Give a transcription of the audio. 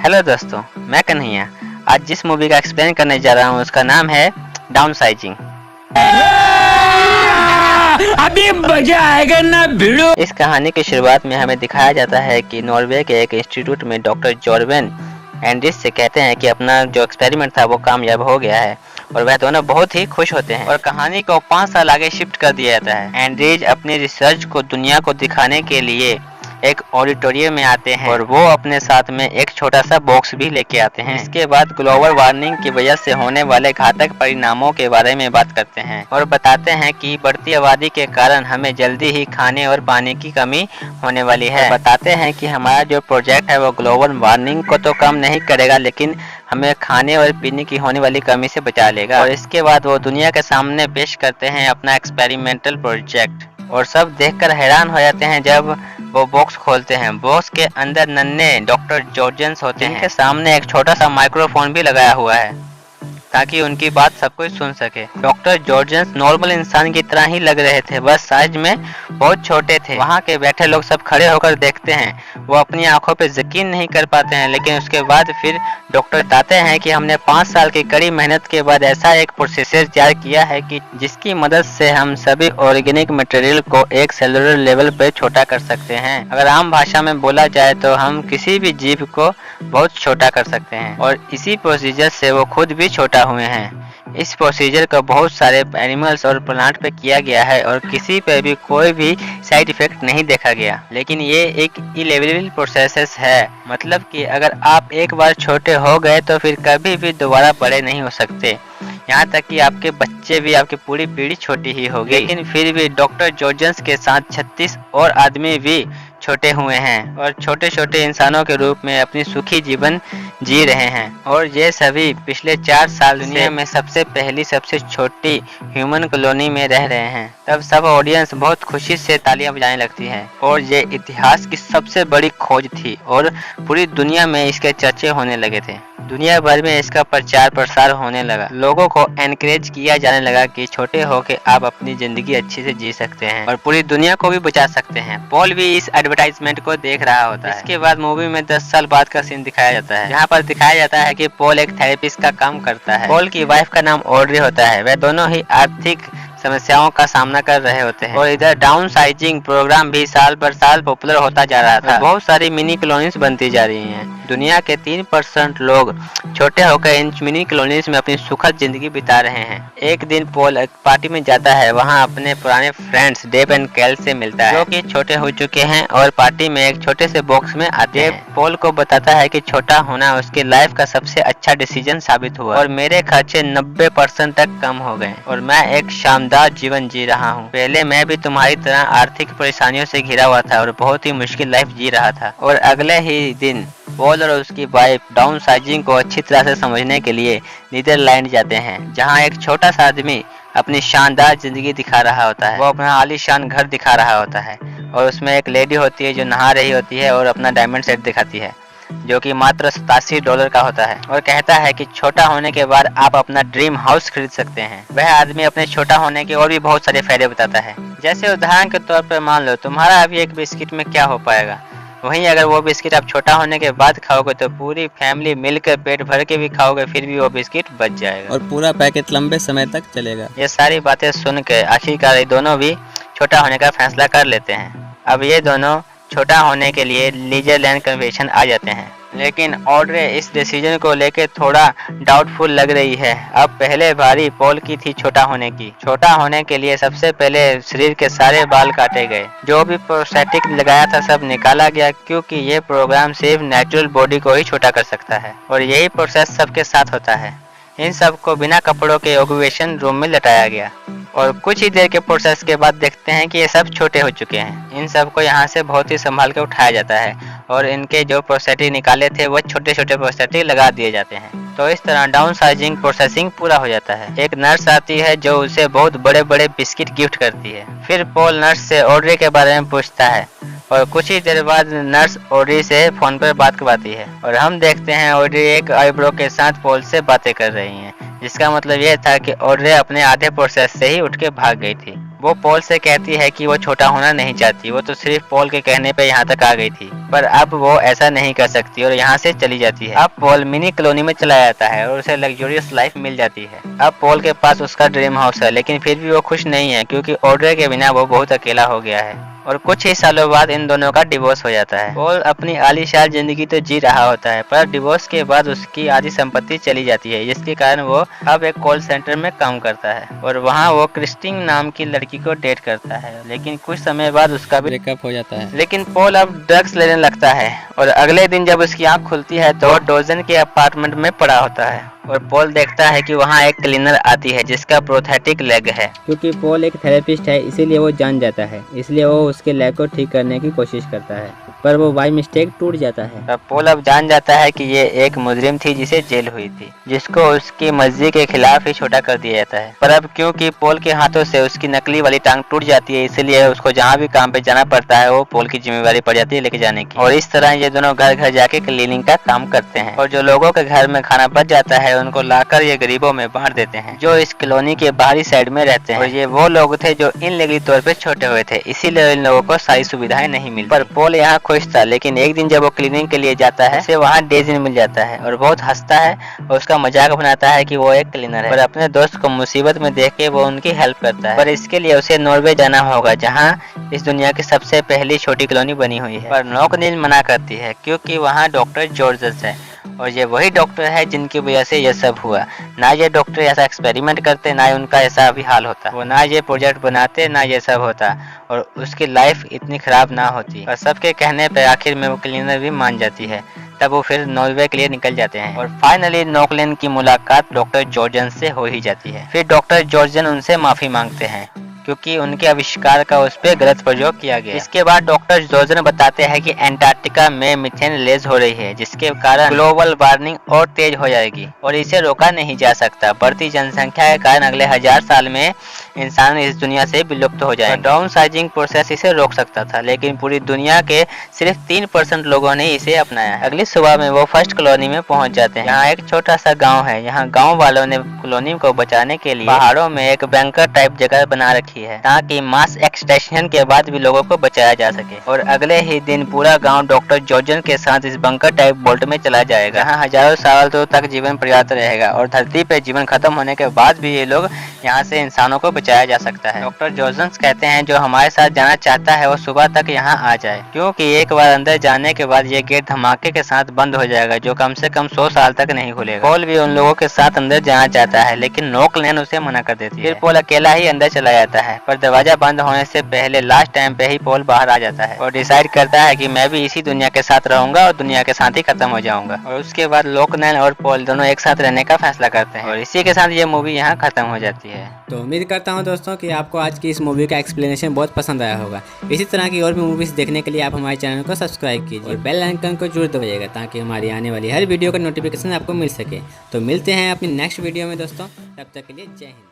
Hello दोस्तों, मैं कन्हैया। आज जिस मूवी का एक्सप्लेन करने जा रहा हूँ उसका नाम है डाउनसाइजिंग। अभी मजा आएगा ना भिड़ो। इस कहानी की शुरुआत में हमें दिखाया जाता है कि नॉर्वे के एक इंस्टीट्यूट में डॉक्टर जॉर्वेन एंड्रिस से कहते हैं कि अपना जो एक्सपेरिमेंट था वो कामयाब हो गया है और वह दोनों बहुत ही खुश होते हैं और कहानी को 5 साल आगे शिफ्ट कर दिया जाता है। एंड्रिस अपनी रिसर्च को दुनिया को दिखाने के लिए एक ऑडिटोरियम में आते हैं और वो अपने साथ में एक छोटा सा बॉक्स भी लेके आते हैं। इसके बाद ग्लोबल वार्मिंग की वजह से होने वाले घातक परिणामों के बारे में बात करते हैं और बताते हैं कि बढ़ती आबादी के कारण हमें जल्दी ही खाने और पानी की कमी होने वाली है। बताते हैं कि हमारा जो प्रोजेक्ट है वो ग्लोबल वार्मिंग को तो कम नहीं करेगा लेकिन हमें खाने और पीने की होने वाली कमी से बचा लेगा। और इसके बाद वो दुनिया के सामने पेश करते हैं अपना एक्सपेरिमेंटल प्रोजेक्ट और सब देखकर हैरान हो जाते हैं जब वो बॉक्स खोलते हैं। बॉक्स के अंदर नन्हे डॉक्टर जॉर्जेंस होते हैं जिनके सामने एक छोटा सा माइक्रोफोन भी लगाया हुआ है ताकि उनकी बात सब कोई सुन सके। डॉक्टर जॉर्जेंस नॉर्मल इंसान की तरह ही लग रहे थे, बस साइज में बहुत छोटे थे। वहाँ के बैठे लोग सब खड़े होकर देखते हैं, वो अपनी आंखों पे यकीन नहीं कर पाते हैं। लेकिन उसके बाद फिर डॉक्टर बताते हैं कि हमने 5 साल की कड़ी मेहनत के बाद ऐसा एक प्रोसेसर तैयार किया है कि जिसकी मदद से हम सभी ऑर्गेनिक मटेरियल को एक सेलुलर लेवल पर छोटा कर सकते हैं। अगर आम भाषा में बोला जाए तो हम किसी भी जीव को बहुत छोटा कर सकते हैं और इसी प्रोसीजर से वो खुद भी छोटा हुए हैं। इस प्रोसीजर को बहुत सारे एनिमल्स और प्लांट पे किया गया है और किसी पे भी कोई भी साइड इफेक्ट नहीं देखा गया। लेकिन ये एक इरेवर्सिबल प्रोसेस है, मतलब कि अगर आप एक बार छोटे हो गए तो फिर कभी भी दोबारा बड़े नहीं हो सकते। यहाँ तक कि आपके बच्चे भी, आपकी पूरी पीढ़ी छोटी ही होगी। लेकिन फिर भी डॉक्टर जॉर्जेंस के साथ 36 और आदमी भी छोटे हुए हैं और छोटे छोटे इंसानों के रूप में अपनी सुखी जीवन जी रहे हैं। और ये सभी पिछले 4 साल दुनिया में सबसे पहली सबसे छोटी ह्यूमन कॉलोनी में रह रहे हैं। तब सब ऑडियंस बहुत खुशी से तालियां बजाने लगती है और ये इतिहास की सबसे बड़ी खोज थी और पूरी दुनिया में इसके चर्चे होने लगे थे। दुनिया भर में इसका प्रचार प्रसार होने लगा। लोगों को एनकरेज किया जाने लगा कि छोटे होके आप अपनी जिंदगी अच्छे से जी सकते हैं और पूरी दुनिया को भी बचा सकते हैं। पॉल भी इस एडवर्टाइजमेंट को देख रहा होता है। इसके बाद मूवी में 10 साल बाद का सीन दिखाया जाता है, जहाँ पर दिखाया जाता है कि पॉल एक थेरेपिस्ट का काम करता है। पॉल की वाइफ का नाम ऑड्री होता है। वह दोनों ही आर्थिक समस्याओं का सामना कर रहे होते हैं और इधर डाउन साइजिंग प्रोग्राम भी साल पर साल पॉपुलर होता जा रहा था। बहुत सारी मिनी कॉलोनीज बनती जा रही हैं। दुनिया के 3% लोग छोटे होकर इन मिनी कॉलोनीज में अपनी सुखद जिंदगी बिता रहे हैं। एक दिन पॉल एक पार्टी में जाता है, वहाँ अपने पुराने फ्रेंड्स डेव एंड कैल से मिलता है जो कि छोटे हो चुके हैं और पार्टी में एक छोटे से बॉक्स में आते हैं। पॉल को बताता है कि छोटा होना उसकी लाइफ का सबसे अच्छा डिसीजन साबित हुआ और मेरे खर्चे 90% तक कम हो गए और मैं एक शानदार जीवन जी रहा हूँ। पहले मैं भी तुम्हारी तरह आर्थिक परेशानियों से घिरा हुआ था और बहुत ही मुश्किल लाइफ जी रहा था। और अगले ही दिन पॉल और उसकी वाइफ डाउन साइजिंग को अच्छी तरह से समझने के लिए नीदरलैंड जाते हैं, जहाँ एक छोटा सा आदमी अपनी शानदार जिंदगी दिखा रहा होता है। वो अपना आलीशान घर दिखा रहा होता है और उसमें एक लेडी होती है जो नहा रही होती है और अपना डायमंड सेट दिखाती है जो कि मात्र $87 का होता है और कहता है कि छोटा होने के बाद आप अपना ड्रीम हाउस खरीद सकते हैं। वह आदमी अपने छोटा होने के और भी बहुत सारे फायदे बताता है, जैसे उदाहरण के तौर पर मान लो तुम्हारा अभी एक बिस्किट में क्या हो पाएगा, वहीं अगर वो बिस्किट आप छोटा होने के बाद खाओगे तो पूरी फैमिली मिलकर पेट भर के भी खाओगे फिर भी वो बिस्किट बच जाएगा और पूरा पैकेट लंबे समय तक चलेगा। ये सारी बातें सुन के आखिरकार ये दोनों भी छोटा होने का फैसला कर लेते हैं। अब ये दोनों छोटा होने के लिए नीदरलैंड कन्वेंशन आ जाते हैं, लेकिन ऑड्रे इस डिसीजन को लेकर थोड़ा डाउटफुल लग रही है। अब पहले बारी पॉल की थी छोटा होने की। छोटा होने के लिए सबसे पहले शरीर के सारे बाल काटे गए, जो भी प्रोस्थेटिक लगाया था सब निकाला गया क्योंकि ये प्रोग्राम सिर्फ नेचुरल बॉडी को ही छोटा कर सकता है और यही प्रोसेस सबके साथ होता है। इन सब को बिना कपड़ों के ऑब्जर्वेशन रूम में लटाया गया और कुछ ही देर के प्रोसेस के बाद देखते हैं कि ये सब छोटे हो चुके हैं। इन सब को यहाँ से बहुत ही संभाल के उठाया जाता है और इनके जो प्रोस्थेटिक निकाले थे वो छोटे छोटे प्रोस्थेटिक लगा दिए जाते हैं। तो इस तरह डाउन साइजिंग प्रोसेसिंग पूरा हो जाता है। एक नर्स आती है जो उसे बहुत बड़े बड़े बिस्किट गिफ्ट करती है। फिर पॉल नर्स से ऑड्री के बारे में पूछता है और कुछ ही देर बाद नर्स ऑड्री से फोन पर बात करवाती है और हम देखते हैं ऑड्री एक आईब्रो के साथ पॉल से बातें कर रही हैं, जिसका मतलब यह था कि ऑड्रे अपने आधे प्रोसेस से ही उठ के भाग गई थी। वो पॉल से कहती है कि वो छोटा होना नहीं चाहती, वो तो सिर्फ पॉल के कहने पे यहाँ तक आ गई थी, पर अब वो ऐसा नहीं कर सकती और यहाँ से चली जाती है। अब पॉल मिनी कॉलोनी में चला जाता है और उसे लग्जरियस लाइफ मिल जाती है। अब पॉल के पास उसका ड्रीम हाउस है, लेकिन फिर भी वो खुश नहीं है क्योंकि ऑड्रे के बिना वो बहुत अकेला हो गया है। और कुछ ही सालों बाद इन दोनों का डिवोर्स हो जाता है। पॉल अपनी आलीशान जिंदगी तो जी रहा होता है, पर डिवोर्स के बाद उसकी आधी संपत्ति चली जाती है, जिसके कारण वो अब एक कॉल सेंटर में काम करता है और वहाँ वो क्रिस्टीन नाम की लड़की को डेट करता है। लेकिन कुछ समय बाद उसका भी ब्रेकअप हो जाता है। लेकिन पॉल अब ड्रग्स लेने लगता है और अगले दिन जब उसकी आंख खुलती है तो डोजन के अपार्टमेंट में पड़ा होता है और पॉल देखता है कि वहाँ एक क्लीनर आती है जिसका प्रोस्थेटिक लेग है। क्योंकि पॉल एक थेरेपिस्ट है इसीलिए वो जान जाता है, इसलिए वो उसके लेग को ठीक करने की कोशिश करता है, पर वो बाय मिस्टेक टूट जाता है। तब पॉल अब जान जाता है कि ये एक मुजरिम थी जिसे जेल हुई थी, जिसको उसकी मर्जी के खिलाफ ही छोटा कर दिया जाता है। पर अब क्योंकि पॉल के हाथों से उसकी नकली वाली टांग टूट जाती है, इसलिए उसको जहाँ भी काम पे जाना पड़ता है वो पॉल की जिम्मेवारी पड़ जाती है लेके जाने की। और इस तरह ये दोनों घर घर जाके क्लीनिंग का काम करते हैं और जो लोगों के घर में खाना बच जाता है उनको लाकर ये गरीबों में बांट देते हैं जो इस कॉलोनी के बाहरी साइड में रहते हैं। और ये वो लोग थे जो इनलीगली तौर पे छोटे हुए थे, इसीलिए इन लोगों को सारी सुविधाएं नहीं मिलती। पर पॉल यहाँ खुश था, लेकिन एक दिन जब वो क्लीनिंग के लिए जाता है उसे वहाँ डेजिन मिल जाता है और बहुत हंसता है और उसका मजाक बनाता है कि वो एक क्लीनर है और अपने दोस्त को मुसीबत में देख के वो उनकी हेल्प करता है। पर इसके लिए उसे नॉर्वे जाना होगा जहाँ इस दुनिया की सबसे पहली छोटी कॉलोनी बनी हुई है। पर नोकनील मना करती है क्योंकि वहाँ डॉक्टर जॉर्जस है और ये वही डॉक्टर है जिनकी वजह से ये सब हुआ। ना ये डॉक्टर ऐसा एक्सपेरिमेंट करते, ना उनका ऐसा अभी हाल होता, वो ना ये प्रोजेक्ट बनाते, ना ये सब होता और उसकी लाइफ इतनी खराब ना होती। और सबके कहने पे आखिर में वो क्लीनर भी मान जाती है। तब वो फिर नॉर्वे के लिए निकल जाते हैं और फाइनली नोकलिन की मुलाकात डॉक्टर जॉर्जन से हो ही जाती है। फिर डॉक्टर जॉर्जन उनसे माफी मांगते हैं क्योंकि उनके आविष्कार का उस पर गलत प्रयोग किया गया। इसके बाद डॉक्टर जॉर्जन बताते हैं कि एंटार्क्टिका में मीथेन रिलीज हो रही है जिसके कारण ग्लोबल वार्मिंग और तेज हो जाएगी और इसे रोका नहीं जा सकता। बढ़ती जनसंख्या के कारण अगले 1000 साल में इंसान इस दुनिया से विलुप्त हो जाएगा। डाउन साइजिंग प्रोसेस इसे रोक सकता था, लेकिन पूरी दुनिया के सिर्फ 3% लोगों ने इसे अपनाया। अगली सुबह में वो फर्स्ट कॉलोनी में पहुंच जाते हैं। यहाँ एक छोटा सा गाँव है। यहाँ गाँव वालों ने कॉलोनी को बचाने के लिए पहाड़ों में एक बंकर टाइप जगह बना रखी है ताकि मास एक्सटेंशन के बाद भी लोगों को बचाया जा सके। और अगले ही दिन पूरा गांव डॉक्टर जॉर्जन के साथ इस बंकर टाइप बोल्ट में चला जाएगा, जहां हजारों साल तक जीवन पर्याप्त रहेगा और धरती पे जीवन खत्म होने के बाद भी ये लोग यहाँ से इंसानों को बचाया जा सकता है। डॉक्टर जॉर्जन कहते हैं जो हमारे साथ जाना चाहता है वो सुबह तक यहाँ आ जाए, क्योंकि एक बार अंदर जाने के बाद ये गेट धमाके के साथ बंद हो जाएगा जो कम से कम 100 साल तक नहीं खुलेगा। पॉल भी उन लोगों के साथ अंदर जाना चाहता है, लेकिन नोकलिन उसे मना कर देती है। फिर पॉल अकेला ही अंदर चला जाता है, पर दरवाजा बंद होने से पहले लास्ट टाइम पे ही पॉल बाहर आ जाता है और डिसाइड करता है कि मैं भी इसी दुनिया के साथ रहूंगा और दुनिया के साथ ही खत्म हो जाऊंगा। और उसके बाद लोकनैन और पॉल दोनों एक साथ रहने का फैसला करते हैं और इसी के साथ ये मूवी यहाँ खत्म हो जाती है। तो उम्मीद करता हूँ दोस्तों कि आपको आज की इस मूवी का एक्सप्लेनेशन बहुत पसंद आया होगा। इसी तरह की और भी मूवीज देखने के लिए आप हमारे चैनल को सब्सक्राइब कीजिए और बेल आइकन को जरूर दबाइएगा ताकि हमारी आने वाली हर वीडियो का नोटिफिकेशन आपको मिल सके। तो मिलते हैं अपनी नेक्स्ट वीडियो में दोस्तों, तब तक के लिए जय हिंद।